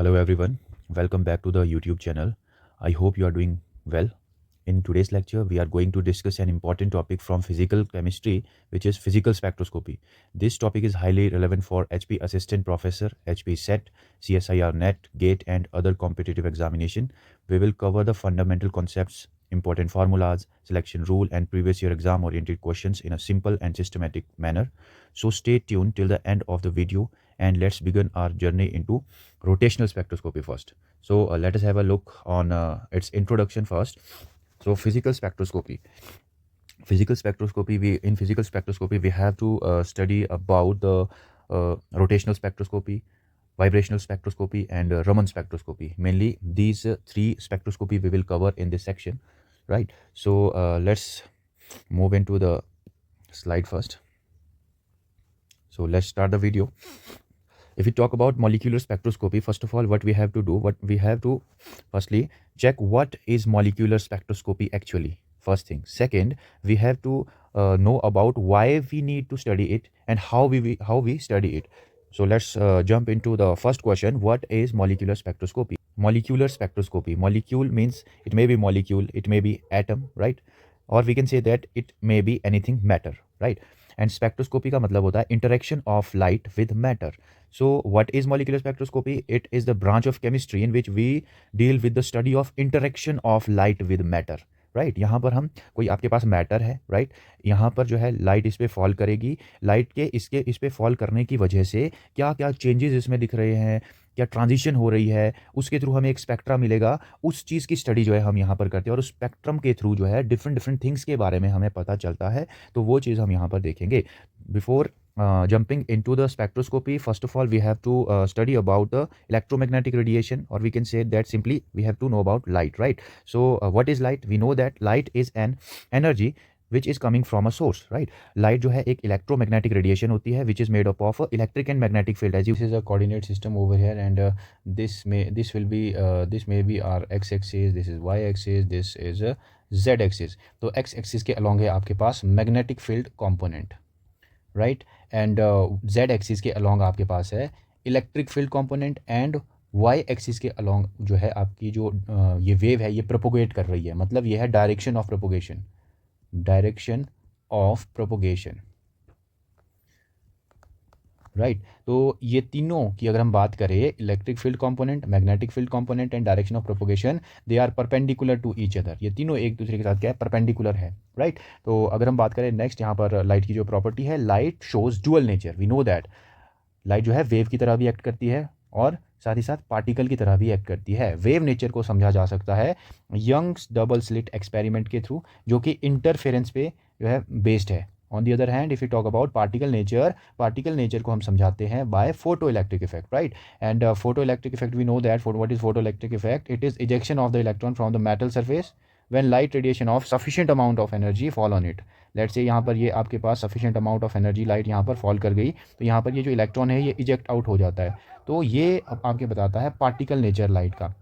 Hello everyone, welcome back to the YouTube channel. I hope you are doing well. In today's lecture, we are going to discuss an important topic from physical chemistry, which is physical spectroscopy. This topic is highly relevant for HP Assistant Professor, HP SET, CSIR NET, GATE and other competitive examination. We will cover the fundamental concepts, important formulas, selection rule and previous year exam oriented questions in a simple and systematic manner. So stay tuned till the end of the video and let's begin our journey into rotational spectroscopy first. So let us have a look on its introduction first. So physical spectroscopy. In physical spectroscopy we have to study about the rotational spectroscopy, vibrational spectroscopy and Raman spectroscopy. Mainly these three spectroscopy we will cover in this section, right? So let's move into the slide first. So let's start the video. If we talk about molecular spectroscopy, first of all, what we have to firstly check what is molecular spectroscopy actually. First thing. Second, we have to know about why we need to study it and how we study it. So let's jump into the first question. What is molecular spectroscopy? Molecular spectroscopy. Molecule means it may be molecule, it may be atom, right? Or we can say that it may be anything matter, right? And spectroscopy का मतलब होता है interaction of light with matter. So what is molecular spectroscopy? It is the branch of chemistry in which we deal with the study of interaction of light with matter. Right यहाँ पर हम कोई आपके पास matter है, right, यहाँ पर जो है लाइट इस पर फॉल करेगी, लाइट के इस पर फॉल करने की वजह से क्या क्या चेंजेस इसमें दिख रहे हैं, क्या ट्रांजिशन हो रही है, उसके थ्रू हमें एक स्पेक्ट्रा मिलेगा, उस चीज़ की स्टडी जो है हम यहाँ पर करते हैं और उस स्पेक्ट्रम के थ्रू जो है डिफरेंट थिंग्स के बारे में हमें पता चलता है, तो वो चीज़ हम यहाँ पर देखेंगे. Before jumping into the spectroscopy, first of all we have to study about the electromagnetic radiation, or we can say that simply we have to know about light, right? So what is light? We know that light is an energy which is coming from a source, right? Light जो है एक electromagnetic radiation होती है which is made up of electric and magnetic field. As you, this is a coordinate system over here, and this may be our x axis, this is y axis, this is a z axis. तो x axis के along है आपके पास magnetic field component, right, and Z axis के along आपके पास है electric field component, and Y axis के अलॉन्ग जो है आपकी जो ये वेव है ये प्रोपोगेट कर रही है, मतलब ये है डायरेक्शन ऑफ प्रोपोगेशन, राइट. तो ये तीनों की अगर हम बात करें, electric field component, magnetic field component and direction of propagation, they are perpendicular to each other. ये तीनों एक दूसरे के साथ क्या है, परपेंडिकुलर है, राइट. तो अगर हम बात करें नेक्स्ट, यहाँ पर लाइट की जो प्रॉपर्टी है, light shows dual nature. We know that light जो है वेव की तरह भी एक्ट करती है और साथ ही साथ पार्टिकल की तरह भी एक्ट करती है. वेव नेचर को समझा जा सकता है यंग्स डबल स्लिट एक्सपेरिमेंट के थ्रू, जो कि इंटरफेरेंस पे जो है बेस्ड है. On the other hand, if you talk about particle nature को हम समझाते हैं by photo electric effect, right. And photo electric effect, we know that what is photo electric effect. It is ejection of the electron from the metal surface when light radiation of sufficient amount of energy fall on it. Let's say यहाँ पर ये आपके पास sufficient amount of energy light यहाँ पर fall कर गई, तो यहाँ पर ये जो इलेक्ट्रॉन है ये इजेक्ट आउट हो जाता है. तो ये अब आपके बताता है पार्टिकल नेचर लाइट का,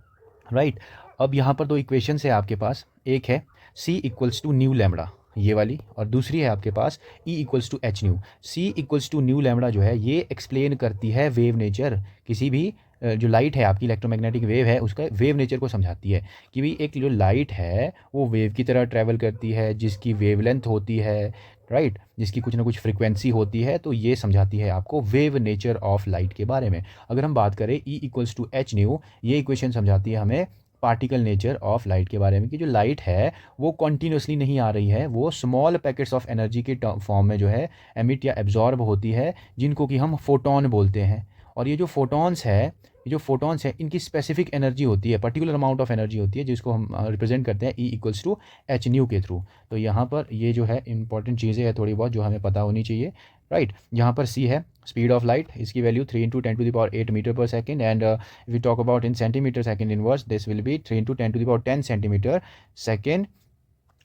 राइट. अब यहाँ पर दो इक्वेशंस है आपके पास, एक है C equals to nu lambda, ये वाली, और दूसरी है आपके पास E equals to h nu. C equals to nu lambda जो है ये एक्सप्लेन करती है वेव नेचर, किसी भी जो लाइट है आपकी इलेक्ट्रोमैग्नेटिक वेव है उसका वेव नेचर को समझाती है कि भाई एक जो लाइट है वो वेव की तरह ट्रैवल करती है, जिसकी वेवलेंथ होती है, राइट, जिसकी कुछ ना कुछ फ्रिक्वेंसी होती है. तो ये समझाती है आपको वेव नेचर ऑफ लाइट के बारे में. अगर हम बात करें E equals to h nu, ये इक्वेशन समझाती है हमें पार्टिकल नेचर ऑफ लाइट के बारे में, कि जो लाइट है वो कॉन्टीन्यूसली नहीं आ रही है, वो स्मॉल पैकेट्स ऑफ एनर्जी के फॉर्म में जो है एमिट या एब्जॉर्ब होती है, जिनको कि हम फोटोन बोलते हैं. और ये जो फोटॉन्स है इनकी स्पेसिफिक एनर्जी होती है, पर्टिकुलर अमाउंट ऑफ एनर्जी होती है, जिसको हम रिप्रेजेंट करते हैं E equals to h nu के थ्रू. तो यहाँ पर ये जो है इंपॉर्टेंट चीज़ें हैं थोड़ी बहुत जो हमें पता होनी चाहिए, राइट. यहाँ पर C है स्पीड ऑफ लाइट, इसकी value 3 × 10⁸ metre per second, and if you talk about in centimetre second inverse, this will be 3 × 10⁻10 centimetre second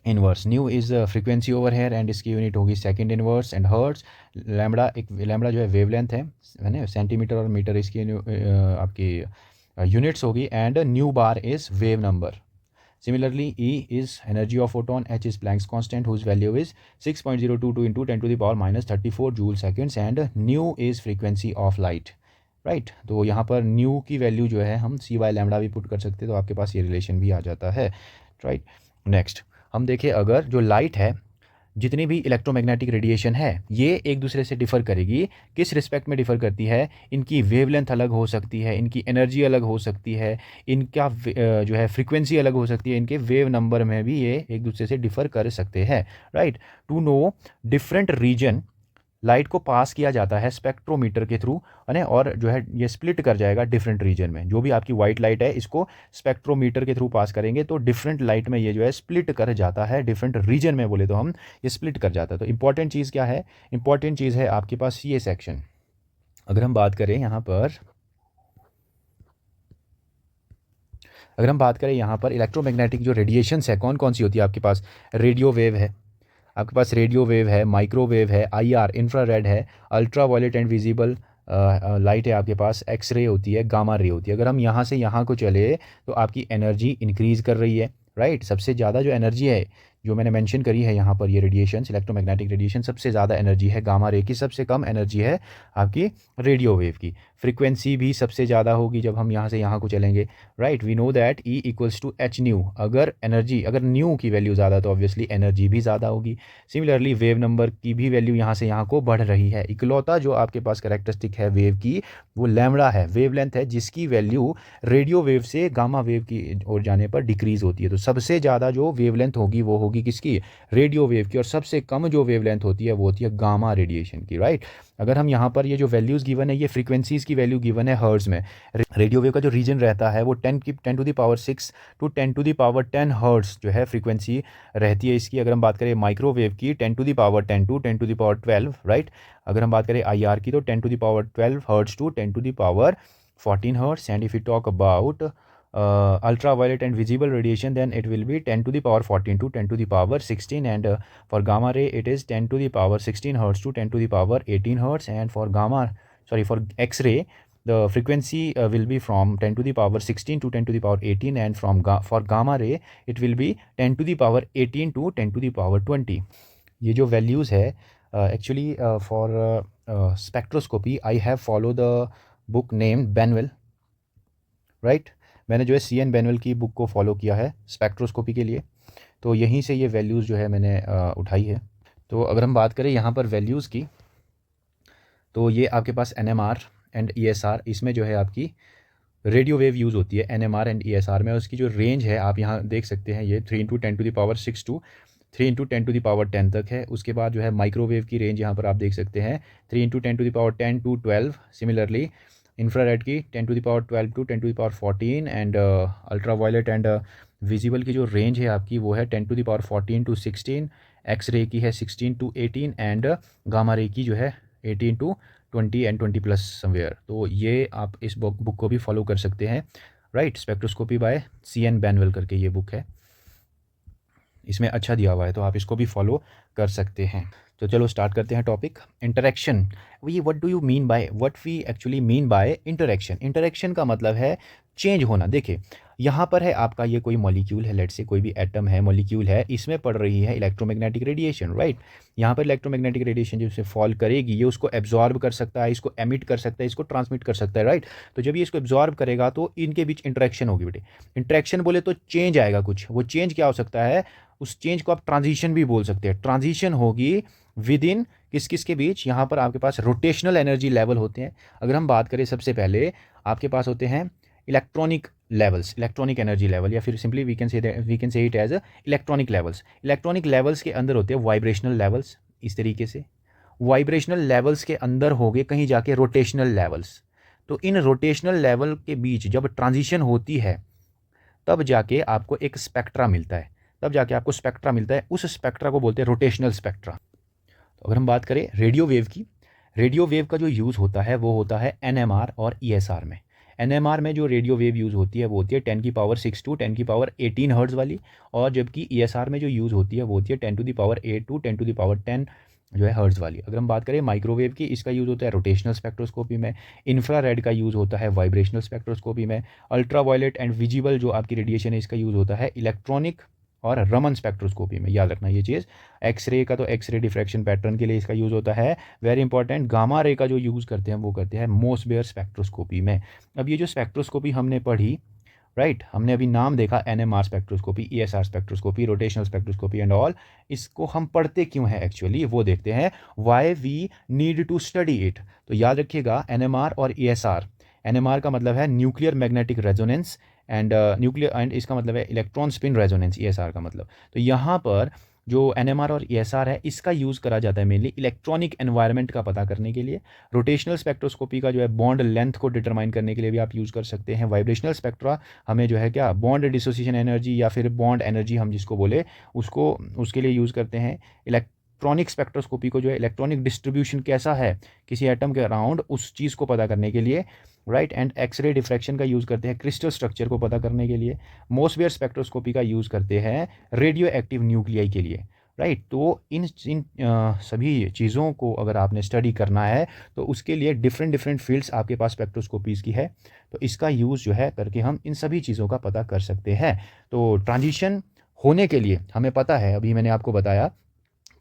inverse. Nu is frequency over here, and इसकी यूनिट होगी second inverse, and hertz. Lambda जो है wavelength है ना, centimetre और metre इसकी आपकी units होगी, and new bar is wave number. Similarly, E is energy of photon, H is Planck's constant whose value is 6.022 × 10⁻−34 joule seconds, and nu is frequency of light. Right. तो यहाँ पर new की value जो है हम सी by lambda भी put कर सकते हैं, तो आपके पास ये रिलेशन भी आ जाता है, राइट। नेक्स्ट हम देखें, अगर जो लाइट है, जितनी भी इलेक्ट्रोमैग्नेटिक रेडिएशन है, ये एक दूसरे से डिफ़र करेगी। किस रिस्पेक्ट में डिफ़र करती है? इनकी वेवलेंथ अलग हो सकती है, इनकी एनर्जी अलग हो सकती है, इनका जो है फ्रीक्वेंसी अलग हो सकती है, इनके वेव नंबर में भी ये एक दूसरे से डिफ़र कर सकते हैं, right. To know different region, light को पास किया जाता है स्पेक्ट्रोमीटर के थ्रू, है ना, और जो है ये स्प्लिट कर जाएगा डिफरेंट रीजन में। जो भी आपकी वाइट लाइट है, इसको स्पेक्ट्रोमीटर के थ्रू पास करेंगे तो डिफरेंट लाइट में ये जो है स्प्लिट कर जाता है, डिफरेंट रीजन में बोले तो हम ये स्प्लिट कर जाता है। तो इंपॉर्टेंट चीज़ क्या है? इंपॉर्टेंट चीज़ है आपके पास ये सेक्शन। अगर हम बात करें यहाँ पर, अगर हम बात करें यहाँ पर इलेक्ट्रोमैग्नेटिक जो रेडिएशंस है, कौन कौन सी होती है आपके पास? रेडियो वेव है, आपके पास रेडियो वेव है, माइक्रोवेव है, आईआर इंफ्रारेड है, ultraviolet and visible light है, आपके पास एक्सरे होती है, गामा रे होती है। अगर हम यहाँ से यहाँ को चले तो आपकी एनर्जी इंक्रीज़ कर रही है, राइट। सबसे ज़्यादा जो एनर्जी है जो मैंने मेंशन करी है यहाँ पर, ये रेडिएशन, इलेक्ट्रोमैग्नेटिक रेडिएशन, सबसे ज़्यादा एनर्जी है गामा रे की, सबसे कम एनर्जी है आपकी रेडियो वेव की। फ्रीक्वेंसी भी सबसे ज़्यादा होगी जब हम यहाँ से यहाँ को चलेंगे, right. We know that E equals to h nu. अगर एनर्जी, अगर न्यू की वैल्यू ज़्यादा तो ऑब्वियसली एनर्जी भी ज़्यादा होगी। सिमिलरली वेव नंबर की भी वैल्यू यहाँ से यहाँ को बढ़ रही है। इकलौता जो आपके पास कैरेक्टरिस्टिक है वेव की, वो लैम्डा है, वेवलेंथ है, जिसकी वैल्यू रेडियो वेव से गामा वेव की ओर जाने पर डिक्रीज़ होती है। तो सबसे ज़्यादा जो वेवलेंथ होगी वो होगी किसकी? रेडियो वेव की। और सबसे कम जो वेवलेंथ होती है वो होती है गामा रेडिएशन की, राइट। अगर हम यहाँ पर ये जो वैल्यूज़ गिवन है, ये फ्रीक्वेंसीज़ की वैल्यू गिवन है हर्ट्ज़ में। रेडियो वेव का जो रीजन रहता है वो 10⁻6 टू 10⁻10 हर्ट्ज़ जो है फ्रीक्वेंसी रहती है इसकी। अगर हम बात करें माइक्रोवेव की, 10⁻10 टू 10⁻12, राइट। अगर हम बात करें आईआर की तो 10⁻12 hertz to 10⁻14 hertz. And if you talk about ultraviolet and visible radiation, then it will be 10⁻14 to 10⁻16, and for gamma ray it is 10⁻16 hertz to 10⁻18 hertz, and for for X-ray the frequency will be from 10⁻16 to 10⁻18, and for gamma ray it will be 10⁻18 to 10⁻20। ये जो values है actually for spectroscopy I have follow the book named Banwell, right. मैंने जो है CN बेनवेल की book को follow किया है स्पेक्ट्रोस्कोपी के लिए, तो यहीं से ये वैल्यूज़ जो है मैंने उठाई है। तो अगर हम बात करें यहाँ पर वैल्यूज़ की, तो ये आपके पास NMR एंड ESR, इसमें जो है आपकी रेडियो वेव यूज़ होती है NMR एंड ESR में। उसकी जो रेंज है आप यहाँ देख सकते हैं, ये 3 × 10⁶ टू 3 × 10⁻10 तक है। उसके बाद जो है माइक्रोवेव की रेंज यहाँ पर आप देख सकते हैं 3 × 10⁻10 टू 12। सिमिलरली इंफ्रारेड की 10⁻12 to 10⁻14, and ultraviolet and visible की जो रेंज है आपकी वो है 10⁻14 टू 16। एक्स-रे की है 16 टू 18, एंड गामा रे की जो है 18 टू 20 एंड 20+ समवेयर। तो ये आप इस बुक को भी फॉलो कर सकते हैं, राइट। स्पेक्ट्रोस्कोपी बाय CN बेनवेल करके ये बुक है, इसमें अच्छा दिया हुआ है, तो आप इसको भी फॉलो कर सकते हैं। तो चलो स्टार्ट करते हैं topic interaction. We what do you mean by, what we actually mean by interaction. Interaction का मतलब है चेंज होना। देखिए यहाँ पर है आपका ये कोई मॉलिक्यूल है, लेट से कोई भी एटम है, मॉलिक्यूल है, इसमें पड़ रही है इलेक्ट्रोमैग्नेटिक रेडिएशन, राइट। यहाँ पर इलेक्ट्रोमैग्नेटिक रेडिएशन जब इसे फॉल करेगी, ये उसको एब्जॉर्ब कर सकता है, इसको एमिट कर सकता है, इसको ट्रांसमिट कर सकता है, राइट। तो जब ये इसको एब्जॉर्ब करेगा तो इनके बीच इंटरेक्शन होगी बेटे। इंटरेक्शन बोले तो चेंज आएगा कुछ, वो चेंज क्या हो सकता है, उस चेंज को आप ट्रांजिशन भी बोल सकते हैं। ट्रांजिशन होगी विद इन किस किस के बीच? यहाँ पर आपके पास रोटेशनल एनर्जी लेवल होते हैं। अगर हम बात करें सबसे पहले आपके पास होते हैं electronic levels, electronic energy level, या फिर simply we can say it as electronic levels. Electronic levels के अंदर होते हैं वाइब्रेशनल लेवल्स, इस तरीके से। वाइब्रेशनल लेवल्स के अंदर हो गए कहीं जाके रोटेशनल लेवल्स। तो इन रोटेशनल लेवल के बीच जब ट्रांजिशन होती है तब जाके आपको एक स्पेक्ट्रा मिलता है, तब जाके आपको स्पेक्ट्रा मिलता है। उस स्पेक्ट्रा को बोलते हैं रोटेशनल स्पेक्ट्रा। तो अगर हम बात करें रेडियो वेव की, रेडियो वेव का जो यूज़ होता है वो होता है NMR और ESR में। NMR में जो रेडियो वेव यूज़ होती है वो होती है 10⁻6 टू 10⁻18 हर्ट्ज़ वाली, और जबकि ESR में जो यूज़ होती है वो होती है 10⁸ टू 10⁻10 जो है हर्ट्ज़ वाली। अगर हम बात करें माइक्रोवेव की, इसका यूज़ होता है रोटेशनल स्पेक्ट्रोस्कोपी में। इंफ्रारेड का यूज़ होता है वाइब्रेशनल स्पेक्ट्रोस्कोपी में। अल्ट्रा वायलेट एंड विजिबल जो आपकी रेडिएशन है, इसका यूज़ होता है इलेक्ट्रॉनिक और रमन स्पेक्ट्रोस्कोपी में, याद रखना ये चीज़। एक्सरे का तो एक्सरे डिफ्रैक्शन पैटर्न के लिए इसका यूज़ होता है, वेरी इंपॉर्टेंट। गामा रे का जो यूज़ करते हैं वो करते हैं मोसबेयर स्पेक्ट्रोस्कोपी में। अब ये जो स्पेक्ट्रोस्कोपी हमने पढ़ी, राइट, हमने अभी नाम देखा NMR spectroscopy, ESR spectroscopy, rotational spectroscopy and all. इसको हम पढ़ते क्यों हैं एक्चुअली, वो देखते हैं, why we need to study it. तो याद रखिएगा एनएमआर और ईएसआर। एनएमआर का मतलब है nuclear magnetic resonance and nuclear, and इसका मतलब है इलेक्ट्रॉन स्पिन रेजोनेंस, ईएसआर का मतलब। तो यहाँ पर जो एनएमआर और ईएसआर है इसका यूज़ करा जाता है मेनली इलेक्ट्रॉनिक एनवायरनमेंट का पता करने के लिए। रोटेशनल स्पेक्ट्रोस्कोपी का जो है बॉन्ड लेंथ को डिटरमाइन करने के लिए भी आप यूज़ कर सकते हैं। वाइब्रेशनल स्पेक्ट्रा हमें जो है क्या बॉन्ड डिसोसिएशन एनर्जी या फिर बॉन्ड एनर्जी हम जिसको बोले उसको, उसके लिए यूज़ करते हैं। इलेक्ट्रॉनिक स्पेक्ट्रोस्कोपी को जो है इलेक्ट्रॉनिक डिस्ट्रीब्यूशन कैसा है किसी एटम के अराउंड उस चीज़ को पता करने के लिए, राइट। एंड एक्सरे डिफ्रैक्शन का यूज़ करते हैं क्रिस्टल स्ट्रक्चर को पता करने के लिए। मोसबेयर स्पेक्ट्रोस्कोपी का यूज़ करते हैं रेडियो एक्टिव न्यूक्लियाई के लिए, राइट। तो इन सभी चीज़ों को अगर आपने स्टडी करना है तो उसके लिए डिफरेंट फील्ड्स आपके पास स्पेक्ट्रोस्कोपीज़ की है, तो इसका यूज़ जो है करके हम इन सभी चीज़ों का पता कर सकते हैं। तो ट्रांजिशन होने के लिए हमें पता है, अभी मैंने आपको बताया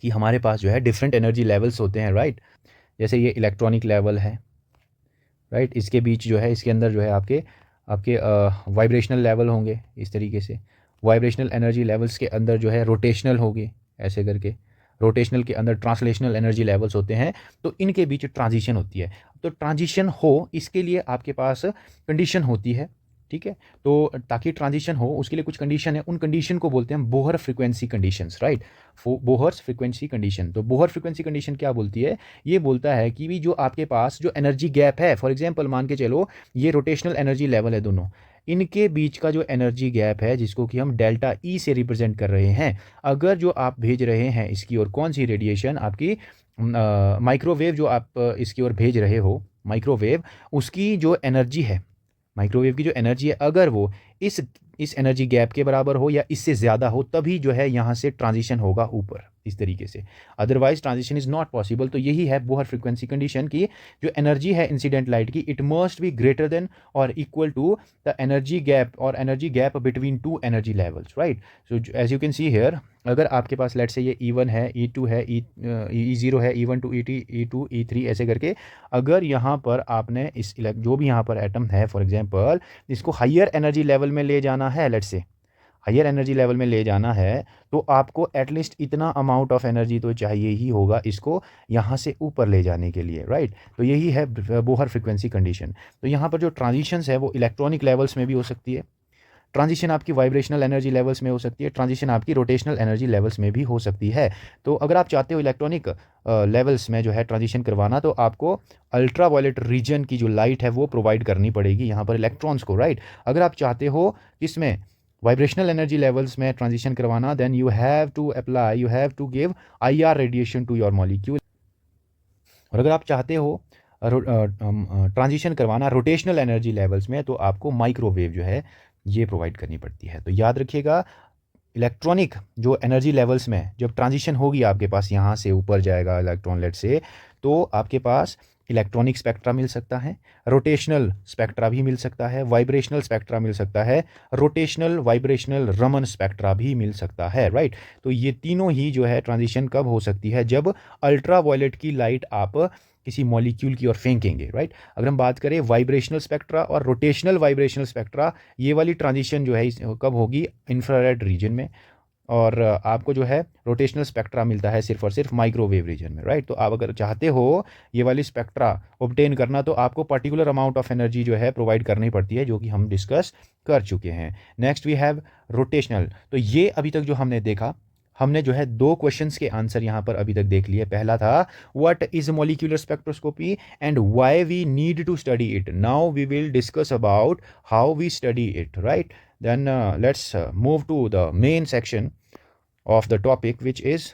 कि हमारे पास जो है डिफरेंट एनर्जी लेवल्स होते हैं, राइट। जैसे ये इलेक्ट्रॉनिक लेवल है, राइट, इसके बीच जो है इसके अंदर जो है आपके आपके वाइब्रेशनल लेवल होंगे इस तरीके से। वाइब्रेशनल एनर्जी लेवल्स के अंदर जो है रोटेशनल होगी ऐसे करके। रोटेशनल के अंदर ट्रांसलेशनल एनर्जी लेवल्स होते हैं। तो इनके बीच ट्रांजिशन होती है। तो ट्रांजिशन हो इसके लिए आपके पास कंडीशन होती है, ठीक है। तो ताकि ट्रांजिशन हो उसके लिए कुछ कंडीशन है, उन कंडीशन को बोलते हैं Bohr frequency conditions, right. Bohr frequency condition. तो बोहर फ्रीक्वेंसी कंडीशन क्या बोलती है, ये बोलता है कि भी जो आपके पास जो एनर्जी गैप है, फॉर एग्जांपल मान के चलो ये रोटेशनल एनर्जी लेवल है दोनों, इनके बीच का जो एनर्जी गैप है जिसको कि हम डेल्टा ई से रिप्रेजेंट कर रहे हैं, अगर जो आप भेज रहे हैं इसकी ओर कौन सी रेडिएशन आपकी माइक्रोवेव जो आप इसकी ओर भेज रहे हो, माइक्रोवेव, उसकी जो एनर्जी है, माइक्रोवेव की जो एनर्जी है, अगर वो इस एनर्जी गैप के बराबर हो या इससे ज़्यादा हो तभी जो है यहाँ से ट्रांजिशन होगा ऊपर, इस तरीके से। Otherwise transition is not possible. तो यही है बोहर फ्रीक्वेंसी कंडीशन की जो एनर्जी है इंसिडेंट लाइट की, it must be greater than or equal to the energy gap और energy gap between two energy levels, right. So as you can see here, अगर आपके पास लेट से ये E1 है, E2 है, E0 है, E1 to E2, E2 E3 ऐसे करके, अगर यहाँ पर आपने इस जो भी यहाँ पर एटम है फॉर एग्जांपल इसको हायर एनर्जी लेवल में ले जाना है, लेट से हायर एनर्जी लेवल में ले जाना है, तो आपको एटलीस्ट इतना अमाउंट ऑफ एनर्जी तो चाहिए ही होगा इसको यहाँ से ऊपर ले जाने के लिए, राइट। तो यही है बोहर फ्रीक्वेंसी कंडीशन। तो यहाँ पर जो ट्रांजिशंस है वो इलेक्ट्रॉनिक लेवल्स में भी हो सकती है, ट्रांजिशन आपकी वाइब्रेशनल एनर्जी लेवल्स में हो सकती है, ट्रांजिशन आपकी रोटेशनल एनर्जी लेवल्स में भी हो सकती है। तो अगर आप चाहते हो इलेक्ट्रॉनिक लेवल्स में जो है ट्रांजिशन करवाना, तो आपको अल्ट्रा वायलेट रीजन की जो लाइट है वो प्रोवाइड करनी पड़ेगी यहाँ पर इलेक्ट्रॉन्स को, राइट। अगर आप चाहते हो इसमें वाइब्रेशनल एनर्जी लेवल्स में ट्रांजिशन करवाना, then you have to give IR radiation to your molecule. और अगर आप चाहते हो ट्रांजिशन करवाना रोटेशनल एनर्जी लेवल्स में, तो आपको माइक्रोवेव जो है ये प्रोवाइड करनी पड़ती है। तो याद रखिएगा इलेक्ट्रॉनिक जो एनर्जी लेवल्स में जब ट्रांजिशन होगी आपके पास यहाँ से ऊपर जाएगा इलेक्ट्रॉन लेट से, तो आपके पास इलेक्ट्रॉनिक स्पेक्ट्रा मिल सकता है, रोटेशनल स्पेक्ट्रा भी मिल सकता है, वाइब्रेशनल स्पेक्ट्रा मिल सकता है, रोटेशनल वाइब्रेशनल रमन स्पेक्ट्रा भी मिल सकता है, राइट। तो ये तीनों ही जो है ट्रांजिशन कब हो सकती है, जब अल्ट्रा वायलेट की लाइट आप किसी मॉलिक्यूल की ओर फेंकेंगे, राइट। अगर हम बात करें वाइब्रेशनल स्पेक्ट्रा और रोटेशनल वाइब्रेशनल स्पेक्ट्रा, ये वाली ट्रांजिशन जो है कब होगी, इंफ्रारेड रीजन में, और आपको जो है रोटेशनल स्पेक्ट्रा मिलता है सिर्फ और सिर्फ माइक्रोवेव रीजन में, राइट। तो आप अगर चाहते हो ये वाली स्पेक्ट्रा ऑब्टेन करना, तो आपको पर्टिकुलर अमाउंट ऑफ एनर्जी जो है प्रोवाइड करनी पड़ती है, जो कि हम डिस्कस कर चुके हैं। Next we have rotational. तो ये अभी तक जो हमने देखा, हमने जो है 2 क्वेश्चंस के आंसर यहाँ पर अभी तक देख लिए। पहला था what is molecular spectroscopy and why we need to study it. Now we will discuss about how we study it, right. Then let's move to the main section of the topic, which is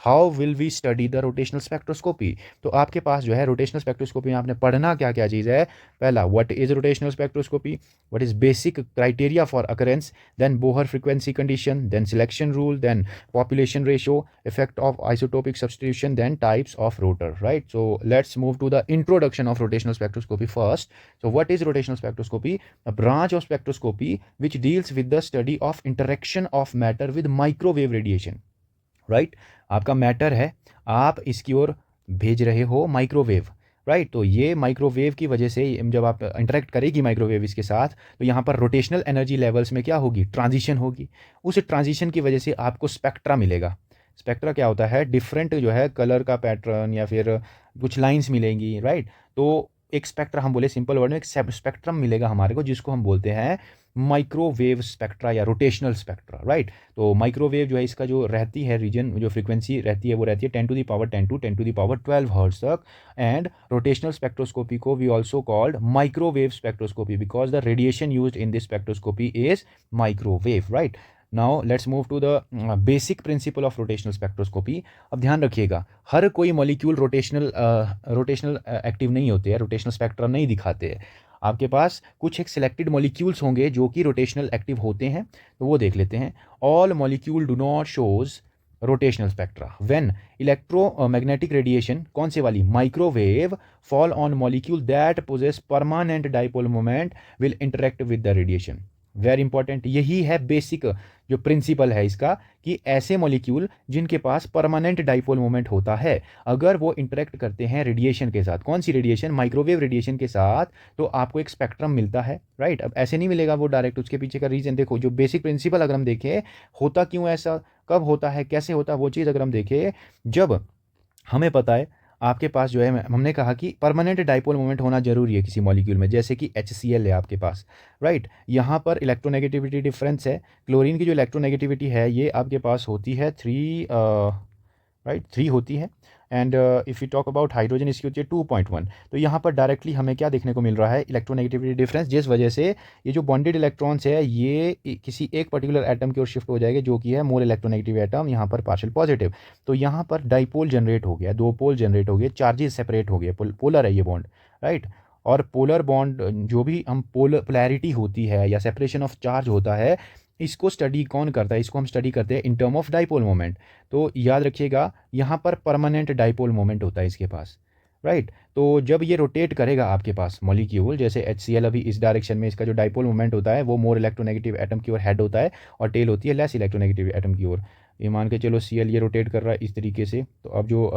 how will we study the rotational spectroscopy. तो आपके पास जो है rotational spectroscopy में आपने पढ़ना क्या क्या चीज़ है। पहला, what is rotational spectroscopy, what is basic criteria for occurrence, then Bohr frequency condition, then selection rule, then population ratio, effect of isotopic substitution, then types of rotor, right? So let's move to the introduction of rotational spectroscopy first. So what is rotational spectroscopy? A branch of spectroscopy which deals with the study of interaction of matter with microwave radiation, right? आपका matter है, आप इसकी ओर भेज रहे हो microwave, right? तो ये microwave की वजह से जब आप इंटरेक्ट करेगी माइक्रोवेव इसके साथ, तो यहाँ पर रोटेशनल एनर्जी लेवल्स में क्या होगी, ट्रांजिशन होगी। उस ट्रांजिशन की वजह से आपको स्पेक्ट्रा मिलेगा। स्पेक्ट्रा क्या होता है, डिफरेंट जो है कलर का पैटर्न या फिर कुछ लाइंस मिलेंगी, राइट? तो एक स्पेक्ट्रा, हम बोले सिंपल वर्ड में, एक स्पेक्ट्रम मिलेगा हमारे को, जिसको हम बोलते हैं माइक्रोवेव स्पेक्ट्रा या रोटेशनल स्पेक्ट्रा, राइट? तो माइक्रोवेव जो है इसका जो रहती है रीजन, जो फ्रीक्वेंसी रहती है वो रहती है 10⁻10 to 10⁻12 हर्ट्ज तक। एंड रोटेशनल स्पेक्ट्रोस्कोपी को we also called microwave spectroscopy because the radiation used in this spectroscopy is microwave, right? Now let's move to the basic principle of rotational spectroscopy. अब ध्यान रखिएगा, हर कोई मॉलिक्यूल रोटेशनल एक्टिव नहीं होते हैं, rotational spectrum नहीं दिखाते हैं। आपके पास कुछ एक सिलेक्टेड मॉलिक्यूल्स होंगे जो कि रोटेशनल एक्टिव होते हैं, तो वो देख लेते हैं। All molecule do not shows rotational spectra when electromagnetic radiation, कौन से वाली, microwave, fall on molecule that possess permanent dipole moment will interact with the radiation. Very important, यही है बेसिक जो प्रिंसिपल है इसका, कि ऐसे मॉलिक्यूल जिनके पास परमानेंट डाइपोल मोमेंट होता है, अगर वो इंटरेक्ट करते हैं रेडिएशन के साथ, कौन सी रेडिएशन, माइक्रोवेव रेडिएशन के साथ, तो आपको एक स्पेक्ट्रम मिलता है, राइट? अब ऐसे नहीं मिलेगा वो डायरेक्ट, उसके पीछे का रीजन देखो, जो बेसिक प्रिंसिपल अगर हम देखें, होता क्यों ऐसा, कब होता है, कैसे होता है, वो चीज़ अगर हम देखें, जब हमें पता है आपके पास जो है, हमने कहा कि परमानेंट डाइपोल मोमेंट होना जरूरी है किसी मॉलिक्यूल में, जैसे कि HCl है आपके पास, राइट? यहाँ पर इलेक्ट्रोनेगेटिविटी डिफरेंस है, क्लोरीन की जो इलेक्ट्रोनेगेटिविटी है ये आपके पास होती है 3, राइट, 3 होती है। And if you talk about hydrogen, इसकी होती है 2.1। तो यहाँ पर डायरेक्टली हमें क्या देखने को मिल रहा है, इलेक्ट्रोनेगेटिविटी डिफरेंस, जिस वजह से ये जो बॉन्डेड इलेक्ट्रॉन्स है ये किसी एक पर्टिकुलर एटम की ओर शिफ्ट हो जाएगा, जो कि है मोर इलेक्ट्रोनेगेटिव एटम, यहाँ पर पार्शियल पॉजिटिव। तो यहाँ पर डाइपोल जनरेट हो गया, 2 पोल जनरेट हो गए, चार्जेस सेपरेट हो गए, पोलर है ये बॉन्ड, राइट? और पोलर बॉन्ड, जो भी हम पोलैरिटी होती है या सेपरेशन ऑफ चार्ज होता है, इसको स्टडी कौन करता है, इसको हम स्टडी करते हैं in term of dipole moment. तो याद रखिएगा, यहाँ पर परमानेंट डाइपोल मोमेंट होता है इसके पास, राइट? तो जब ये रोटेट करेगा आपके पास मॉलिक्यूल, जैसे HCl अभी इस डायरेक्शन में, इसका जो डाइपोल मोमेंट होता है वो मोर इलेक्ट्रोनेगेटिव एटम की ओर हेड होता है, और टेल होती है लेस इलेक्ट्रोनेगेटिव एटम की ओर। ये मान के चलो Cl ये रोटेट कर रहा है इस तरीके से, तो अब जो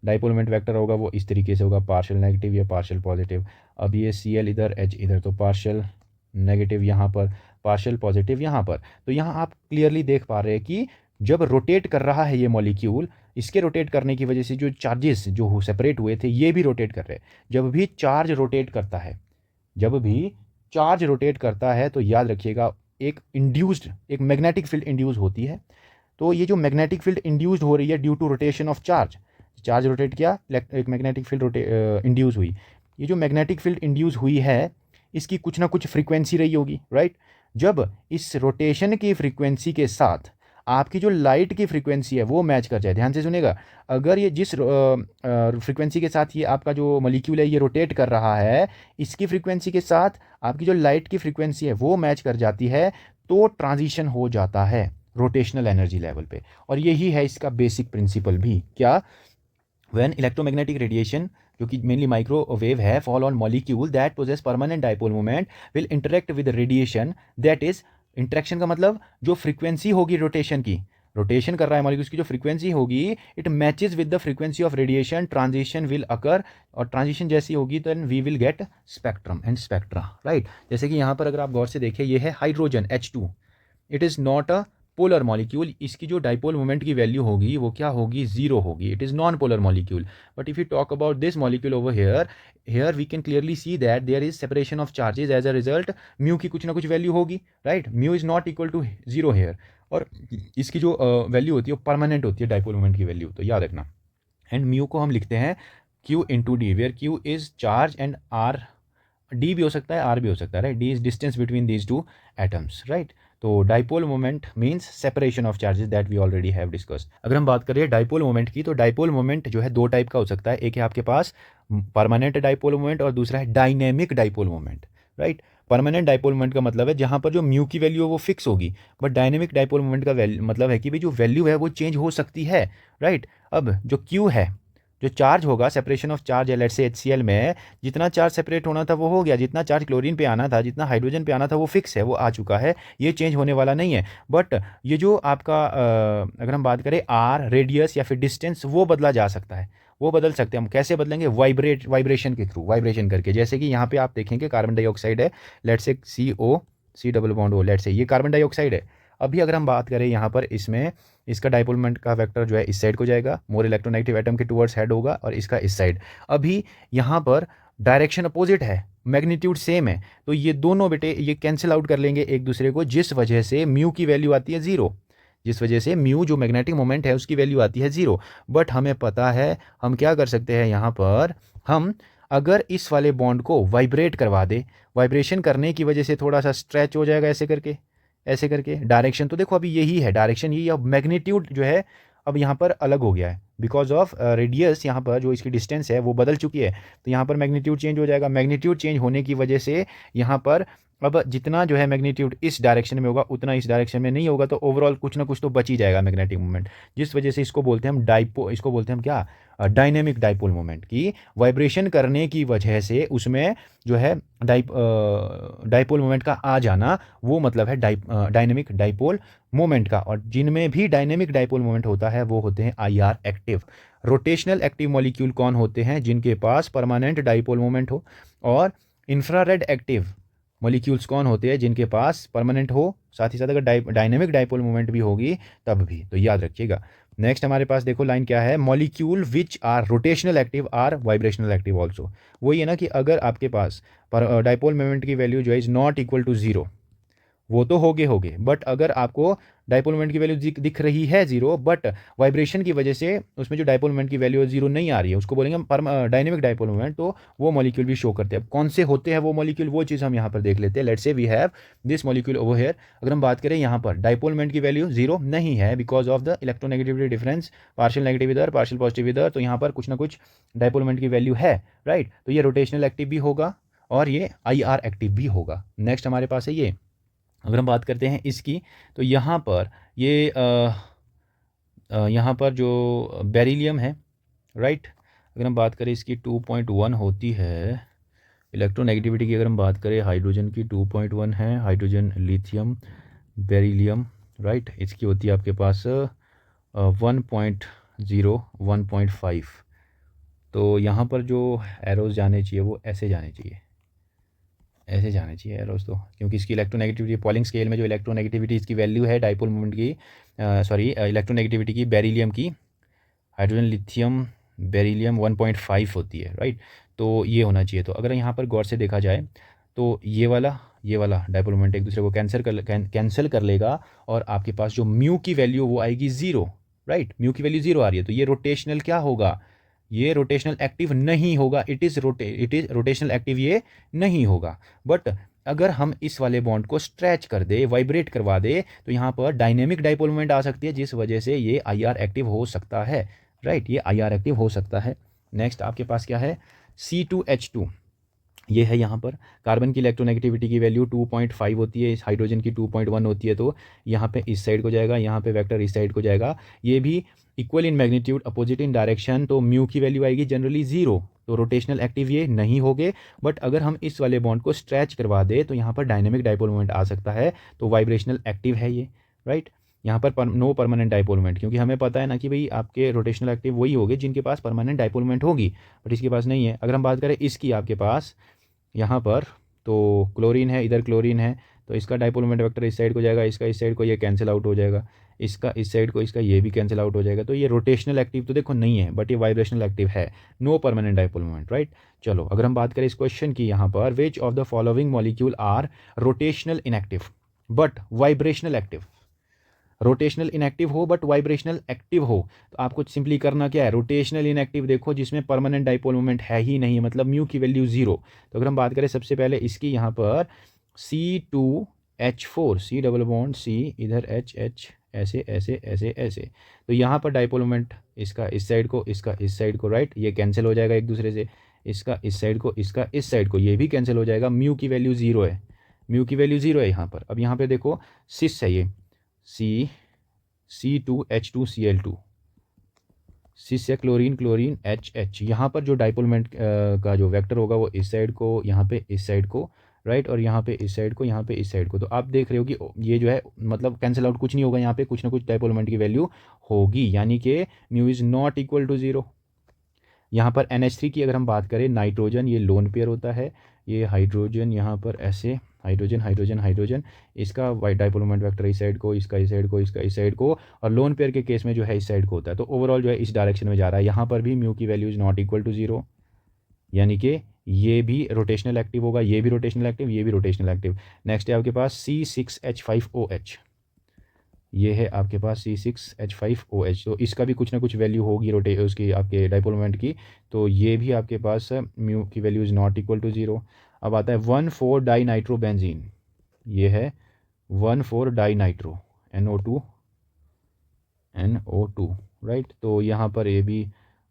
डाइपोल मोमेंट वेक्टर होगा वो इस तरीके से होगा, पार्शियल नेगेटिव या पार्शियल पॉजिटिव। अब ये Cl इधर, H इधर, तो पार्शियल नेगेटिव यहाँ पर, पार्शियल पॉजिटिव यहाँ पर। तो यहाँ आप क्लियरली देख पा रहे हैं कि जब रोटेट कर रहा है ये मॉलिक्यूल, इसके रोटेट करने की वजह से जो चार्जेस जो सेपरेट हुए थे ये भी रोटेट कर रहे हैं। जब भी चार्ज रोटेट करता है, जब भी चार्ज रोटेट करता है, तो याद रखिएगा एक इंड्यूस्ड, एक मैग्नेटिक फील्ड इंड्यूस होती है। तो ये जो मैग्नेटिक फील्ड इंड्यूस्ड हो रही है due to rotation of charge, charge rotate किया, एक मैग्नेटिक फील्ड इंड्यूस हुई। ये जो मैग्नेटिक फील्ड इंड्यूस हुई है, इसकी कुछ ना कुछ फ्रीक्वेंसी रही होगी, राइट? जब इस रोटेशन की फ्रीक्वेंसी के साथ आपकी जो लाइट की फ्रीक्वेंसी है वो मैच कर जाए, ध्यान से सुनेगा, अगर ये जिस फ्रीक्वेंसी के साथ ये आपका जो मॉलिक्यूल है ये रोटेट कर रहा है, इसकी फ्रीक्वेंसी के साथ आपकी जो लाइट की फ्रीक्वेंसी है वो मैच कर जाती है, तो ट्रांजिशन हो जाता है रोटेशनल एनर्जी लेवल पे। और यही है इसका बेसिक प्रिंसिपल भी, क्या, व्हेन इलेक्ट्रोमैग्नेटिक रेडिएशन, जो कि मेनली माइक्रोवेव है, fall on molecule that possess permanent dipole moment will interact with radiation, that is, interaction का मतलब जो फ्रीक्वेंसी होगी रोटेशन की, रोटेशन कर रहा है मॉलिक्यूल्स की जो फ्रीक्वेंसी होगी, it matches with the frequency of radiation, transition will occur, और ट्रांजिशन जैसी होगी then we will get spectrum and spectra, right? जैसे कि यहाँ पर अगर आप गौर से देखें, ये है hydrogen H2, it is not a polar molecule, इसकी जो डाइपोल मोमेंट की वैल्यू होगी वो क्या होगी, 0 होगी, it is non polar molecule. But if you talk about this molecule over here we can clearly see that there is separation of charges, as a result mu की कुछ ना कुछ वैल्यू होगी, right? Mu is not equal to 0 here, और इसकी जो value होती है वो परमानेंट होती है डाइपोल मोमेंट की वैल्यू, तो याद रखना। एंड म्यू को हम लिखते हैं Q into D, where Q is charge and R, D भी हो सकता है, R भी हो सकता है, right? D is distance between these two atoms, right? तो dipole moment means separation of charges that we already have discussed. अगर हम बात करें डाइपोल मोमेंट की, तो डाइपोल मोमेंट जो है दो टाइप का हो सकता है। एक है आपके पास परमानेंट डाइपोल मोमेंट और दूसरा है dynamic dipole moment, right. Permanent dipole moment का मतलब है जहाँ पर जो म्यू की वैल्यू है वो फिक्स होगी, बट डायनेमिक डाइपोल मोमेंट का मतलब है कि भाई जो वैल्यू है वो चेंज हो सकती है, राइट। अब जो क्यू है, जो चार्ज होगा, सेपरेशन ऑफ चार्ज है, लेट्स से HCl में जितना चार्ज सेपरेट होना था वो हो गया, जितना चार्ज क्लोरीन पे आना था, जितना हाइड्रोजन पे आना था वो फिक्स है, वो आ चुका है, ये चेंज होने वाला नहीं है। बट ये जो आपका अगर हम बात करें आर, रेडियस या फिर डिस्टेंस, वो बदला जा सकता है, वो बदल सकते हैं हम। कैसे बदलेंगे? वाइब्रेशन के थ्रू, वाइब्रेशन करके। जैसे कि यहाँ पे आप देखेंगे कार्बन डाइऑक्साइड है, let's say C double bond O, let's say ये कार्बन डाइऑक्साइड है। अभी अगर हम बात करें यहाँ पर इसमें, इसका डाइपोल मोमेंट का वेक्टर जो है इस साइड को जाएगा, मोर इलेक्ट्रोनेगेटिव एटम के टुवर्ड्स हेड होगा, और इसका इस साइड। अभी यहाँ पर डायरेक्शन अपोजिट है, मैग्नीट्यूड सेम है, तो ये दोनों बेटे ये कैंसिल आउट कर लेंगे एक दूसरे को, जिस वजह से म्यू की वैल्यू आती है 0, जिस वजह से म्यू जो मैग्नेटिक मोमेंट है उसकी वैल्यू आती है 0। बट हमें पता है हम क्या कर सकते हैं यहाँ पर, हम अगर इस वाले बॉन्ड को वाइब्रेट करवा दे, वाइब्रेशन करने की वजह से थोड़ा सा स्ट्रेच हो जाएगा, ऐसे करके, ऐसे करके। डायरेक्शन तो देखो अभी यही है, डायरेक्शन यही, अब मैग्नीट्यूड जो है अब यहाँ पर अलग हो गया है, बिकॉज ऑफ रेडियस, यहाँ पर जो इसकी डिस्टेंस है वो बदल चुकी है, तो यहाँ पर मैग्नीट्यूड चेंज हो जाएगा। मैग्नीट्यूड चेंज होने की वजह से यहाँ पर अब जितना जो है मैग्नीट्यूड इस डायरेक्शन में होगा उतना इस डायरेक्शन में नहीं होगा, तो ओवरऑल कुछ ना कुछ तो बच ही जाएगा मैग्नेटिक मोमेंट, जिस वजह से इसको बोलते हैं हम इसको बोलते हैं हम क्या, डायनेमिक डाइपोल मोमेंट की वाइब्रेशन करने की वजह से उसमें जो है डाइपोल मोमेंट का आ जाना, वो मतलब है डायनेमिक डाइपोल मोमेंट का। और जिनमें भी डायनेमिक डाइपोल मोमेंट होता है वो होते हैं IR active. Rotational active molecule कौन होते हैं? जिनके पास परमानेंट डाइपोल मोमेंट हो। और इंफ्रारेड एक्टिव मॉलिक्यूल्स कौन होते हैं? जिनके पास परमानेंट हो, साथ ही साथ अगर डायनेमिक डाइपोल मोमेंट भी होगी तब भी, तो याद रखिएगा। नेक्स्ट हमारे पास देखो लाइन क्या है, molecule which are rotational active are vibrational active also. वही है ना कि अगर आपके पास डाइपोल मोमेंट की वैल्यू जो है इज नॉट इक्वल टू 0, वो तो होगे, बट अगर आपको डाइपोल मोमेंट की वैल्यू दिख रही है 0, बट वाइब्रेशन की वजह से उसमें जो डाइपोल मोमेंट की वैल्यू 0 नहीं आ रही है, उसको बोलेंगे हम डायनेमिक डाइपोल मोमेंट, तो वो मॉलिक्यूल भी शो करते हैं। अब कौन से होते हैं वो मॉलिक्यूल, वो चीज़ हम यहाँ पर देख लेते हैं। Let's say we have this molecule over here. अगर हम बात करें यहाँ पर डाइपोल मोमेंट की वैल्यू 0 नहीं है, because of the electronegativity difference, partial negative इधर, पार्शियल पॉजिटिव इधर, तो यहाँ पर कुछ ना कुछ डाइपोल मोमेंट की वैल्यू है, राइट। तो ये रोटेशनल एक्टिव भी होगा और ये IR एक्टिव भी होगा। नेक्स्ट हमारे पास है ये, अगर हम बात करते हैं इसकी, तो यहाँ पर ये यहाँ पर जो बेरिलियम है, राइट, अगर हम बात करें इसकी 2.1 होती है इलेक्ट्रोनेगेटिविटी की। अगर हम बात करें हाइड्रोजन की 2.1 है, हाइड्रोजन, लिथियम, बेरिलियम, राइट, इसकी होती है आपके पास 1.0, 1.5। तो यहाँ पर जो एरोज जाने चाहिए वो ऐसे जाने चाहिए, ऐसे जाने चाहिए एरोस तो, क्योंकि इसकी इलेक्ट्रोनेगेटिविटी पॉलिंग स्केल में जो इलेक्ट्रोनेगेटिविटी इसकी वैल्यू है डाइपोल मोमेंट की, सॉरी इलेक्ट्रोनेगेटिविटी की बेरिलियम की, हाइड्रोजन, लिथियम, बेरिलियम 1.5 होती है, राइट। तो ये होना चाहिए। तो अगर यहाँ पर गौर से देखा जाए तो ये वाला डाइपोल मोमेंट एक दूसरे को कैंसिल कर लेगा, और आपके पास जो म्यू की वैल्यू वो आएगी 0, राइट। म्यू की वैल्यू 0 आ रही है, तो ये रोटेशनल क्या होगा, ये रोटेशनल एक्टिव नहीं होगा। इट इज़ रोटेशनल एक्टिव ये नहीं होगा। बट अगर हम इस वाले बॉन्ड को स्ट्रेच कर दे, वाइब्रेट करवा दे, तो यहाँ पर डायनेमिक डाइपोल मोमेंट आ सकती है, जिस वजह से ये IR एक्टिव हो सकता है, राइट, ये IR एक्टिव हो सकता है। नेक्स्ट आपके पास क्या है, C2H2, ये है यहाँ पर। कार्बन की इलेक्ट्रोनेगेटिविटी की वैल्यू 2.5 होती है, इस हाइड्रोजन की 2.1 होती है, तो यहाँ पे इस साइड को जाएगा, यहाँ पे वेक्टर इस साइड को जाएगा। ये भी equal in magnitude, opposite in direction, तो म्यू की वैल्यू आएगी जनरली 0, तो रोटेशनल एक्टिव ये नहीं होगे। बट अगर हम इस वाले बॉन्ड को स्ट्रेच करवा दे तो यहाँ पर डायनेमिक डाइपोल मोमेंट आ सकता है, तो वाइब्रेशनल एक्टिव है ये, राइट। यहाँ पर नो परमानेंट डाइपोल मोमेंट, क्योंकि हमें पता है ना कि भाई आपके रोटेशनल एक्टिव वही होगे जिनके पास परमानेंट डाइपोल मोमेंट होगी, बट इसके पास नहीं है। अगर हम बात करें इसकी, आपके पास यहाँ पर तो क्लोरीन है, इधर क्लोरीन है, तो इसका डाइपोल मोमेंट वेक्टर इस साइड को जाएगा, इसका इस साइड को, ये कैंसिल आउट हो जाएगा, इसका इस साइड को, इसका ये भी कैंसिल आउट हो जाएगा। तो ये रोटेशनल एक्टिव तो देखो नहीं है, बट ये वाइब्रेशनल एक्टिव है, no permanent dipole moment, right. चलो अगर हम बात करें इस क्वेश्चन की, यहाँ पर which of the following molecule are rotational inactive but vibrational active. Rotational inactive हो बट वाइब्रेशनल एक्टिव हो, तो आपको सिंपली करना क्या है, रोटेशनल इनएक्टिव देखो जिसमें परमानेंट डाइपोल मोमेंट है ही नहीं, मतलब म्यू की वैल्यू 0। तो अगर हम बात करें सबसे पहले इसकी, यहाँ पर C2 H4 C double bond C, इधर H H, ऐसे ऐसे ऐसे ऐसे। तो यहाँ पर डाइपोल मोमेंट इसका इस साइड को, इसका इस साइड को, राइट, ये कैंसिल हो जाएगा एक दूसरे से, इसका इस साइड को, इसका इस साइड को, ये भी कैंसिल हो जाएगा। म्यू की वैल्यू 0 है, म्यू की वैल्यू 0 है यहाँ पर। अब यहाँ पे देखो सिस है, ये C2H2Cl2, सिस है, क्लोरीन क्लोरीन HH। यहाँ पर जो डाइपोल मोमेंट का जो वेक्टर होगा वो इस साइड को, यहाँ पे इस साइड को, राइट, और यहाँ पे इस साइड को, यहाँ पे इस साइड को। तो आप देख रहे हो कि ये जो है मतलब कैंसिल आउट कुछ नहीं होगा, यहाँ पे कुछ ना कुछ डाइपोल मोमेंट की वैल्यू होगी, यानी कि mu is not equal to 0। यहाँ पर NH3 की अगर हम बात करें, नाइट्रोजन ये लोन पेयर होता है, ये हाइड्रोजन यहाँ पर ऐसे हाइड्रोजन हाइड्रोजन हाइड्रोजन, इसका वाइट डाइपोल मोमेंट वेक्टर इस साइड को, इसका इस साइड को, इसका इस साइड को, और लोन पेयर के केस में जो है इस साइड को होता है। तो ओवरऑल जो है इस डायरेक्शन में जा रहा है। यहाँ पर भी म्यू की value is not equal to 0, यानी कि ये भी रोटेशनल एक्टिव होगा, ये भी रोटेशनल एक्टिव, ये भी रोटेशनल एक्टिव। नेक्स्ट है आपके पास C6H5OH, ये है आपके पास C6H5OH। तो इसका भी कुछ ना कुछ वैल्यू होगी उसकी आपके डाइपोल मोमेंट की। तो ये भी आपके पास म्यू की value is not equal to 0। अब आता है 1,4 डाइनाइट्रोबेंजीन, ये है 1,4 डाइनाइट्रो NO2, राइट। तो यहाँ पर ये भी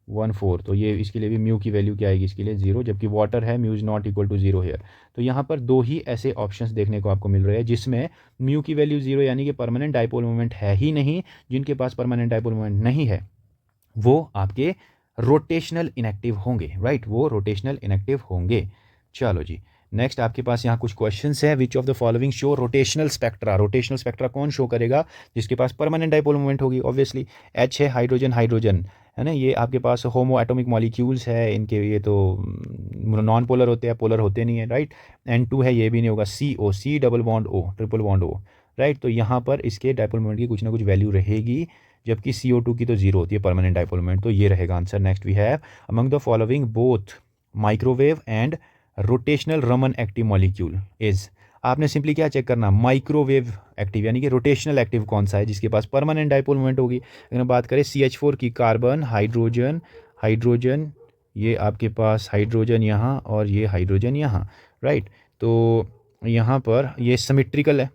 1,4, तो ये इसके लिए भी म्यू की वैल्यू क्या आएगी, इसके लिए 0, जबकि वाटर है, mu is not equal to 0 here. तो यहाँ पर दो ही ऐसे ऑप्शंस देखने को आपको मिल रहे हैं जिसमें म्यू की वैल्यू 0 यानी कि परमानेंट डाइपोल मोमेंट है ही नहीं। जिनके पास परमानेंट डाइपोल मोमेंट नहीं है वो आपके रोटेशनल इनएक्टिव होंगे, राइट, वो रोटेशनल इनएक्टिव होंगे। चलो जी, नेक्स्ट आपके पास यहाँ कुछ क्वेश्चंस है। विच of the following show rotational spectra, rotational spectra कौन शो करेगा, जिसके पास परमानेंट डाइपोल मोमेंट होगी। ऑब्वियसली H है, हाइड्रोजन हाइड्रोजन है ना, ये आपके पास होमो एटॉमिक मॉलिक्यूल्स है, इनके ये तो नॉन पोलर होते हैं, पोलर होते नहीं है, राइट। N2 है, ये भी नहीं होगा। CO C double bond O, triple bond O, right. तो यहाँ पर इसके डाइपोल मोमेंट की कुछ ना कुछ वैल्यू रहेगी, जबकि CO2 की तो 0 होती है परमानेंट डाइपोल मोमेंट। तो ये रहेगा answer. Next we have among the following both microwave and rotational Raman active molecule is, आपने सिंपली क्या चेक करना, माइक्रोवेव एक्टिव यानी कि रोटेशनल एक्टिव कौन सा है जिसके पास परमानेंट डाइपोल मोमेंट होगी। अगर हम बात करें CH4 की, कार्बन हाइड्रोजन हाइड्रोजन, ये आपके पास हाइड्रोजन यहाँ और ये हाइड्रोजन यहाँ, राइट। तो यहाँ पर ये सिमेट्रिकल है,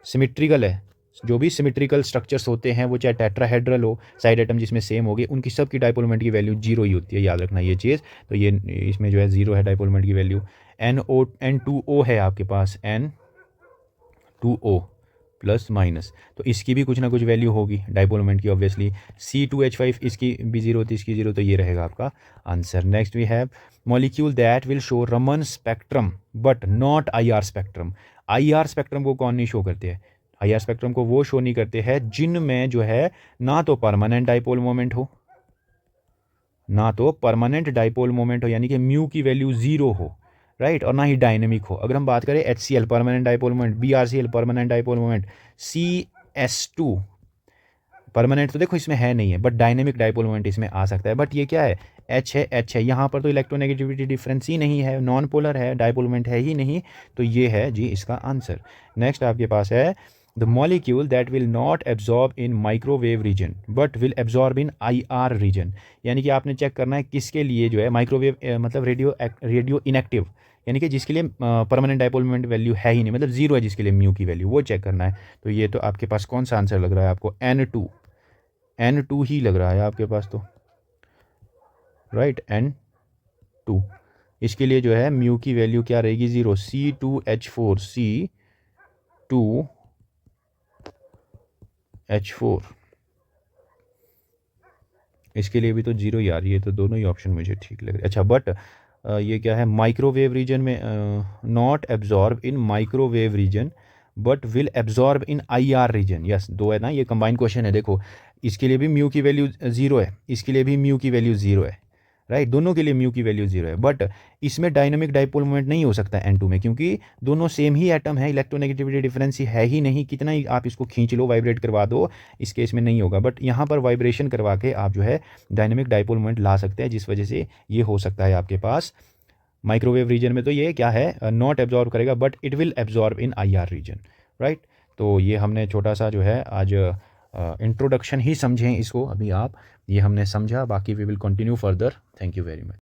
सिमेट्रिकल है। जो भी सिमेट्रिकल स्ट्रक्चर्स होते हैं वो चाहे टेट्राहेड्रल हो, साइड एटम जिसमें सेम होगी, उनकी सब की डाइपोल मोमेंट की वैल्यू 0 ही होती है, याद रखना ये चीज़। तो ये इसमें जो है 0 है डाइपोल मोमेंट की वैल्यू। N2O है आपके पास, N2O प्लस माइनस, तो इसकी भी कुछ ना कुछ वैल्यू होगी डाइपोल मोमेंट की ऑब्वियसली। C2H5 इसकी भी 0 होती है, इसकी 0, तो ये रहेगा आपका answer. Next we have molecule that will show Raman spectrum but not IR spectrum. IR spectrum को कौन नहीं शो करते हैं, IR स्पेक्ट्रम को वो शो नहीं करते हैं जिनमें जो है ना तो परमानेंट डाइपोल मोमेंट हो, ना तो परमानेंट डाइपोल मोमेंट हो यानी कि म्यू की वैल्यू 0 हो, राइट, और ना ही डायनेमिक हो। अगर हम बात करें HCl permanent dipole moment, BRCl permanent dipole moment, CS2 permanent तो देखो इसमें है नहीं है, बट डायनेमिक डाइपोल मोमेंट इसमें आ सकता है। बट ये क्या है, H है, यहाँ पर तो इलेक्ट्रोनेगेटिविटी डिफरेंस ही नहीं है, नॉन पोलर है, डाइपोल मोमेंट है ही नहीं, तो ये है जी इसका आंसर। नेक्स्ट आपके पास है the molecule that will not absorb in microwave region but will absorb in IR region, यानी कि आपने चेक करना है किसके लिए जो है माइक्रोवेव मतलब रेडियो इनएक्टिव, यानी कि जिसके लिए परमानेंट डाइपोल मोमेंट वैल्यू है ही नहीं, मतलब 0 है जिसके लिए म्यू की वैल्यू, वो चेक करना है। तो ये तो आपके पास कौन सा आंसर लग रहा है आपको, N2 ही लग रहा है आपके पास तो, राइट, N2। इसके लिए जो है म्यू की वैल्यू क्या रहेगी, 0। C2H4 C2H4 इसके लिए भी तो 0 यार, ये तो दोनों ही ऑप्शन मुझे ठीक लग रहे। अच्छा, बट ये क्या है, माइक्रोवेव रीजन में not absorb in microwave region but will absorb in IR region, yes, 2 है ना, ये कंबाइन क्वेश्चन है। देखो इसके लिए भी म्यू की वैल्यू 0 है, इसके लिए भी म्यू की वैल्यू 0 है, राइट, दोनों के लिए म्यू की वैल्यू 0 है। बट इसमें डायनामिक डाइपोल मोमेंट नहीं हो सकता N2 में, क्योंकि दोनों सेम ही एटम है, इलेक्ट्रोनेगेटिविटी डिफरेंस ही है ही नहीं, कितना ही आप इसको खींच लो, वाइब्रेट करवा दो, इस केस में नहीं होगा। बट यहाँ पर वाइब्रेशन करवा के आप जो है डायनामिक डाइपोल मोमेंट ला सकते हैं, जिस वजह से ये हो सकता है आपके पास माइक्रोवेव रीजन में। तो ये क्या है, नॉट एब्जॉर्ब करेगा but it will absorb in IR region, right. तो ये हमने छोटा सा जो है आज इंट्रोडक्शन ही समझें इसको अभी आप, ये हमने समझा, बाकी we will continue further. Thank you very much.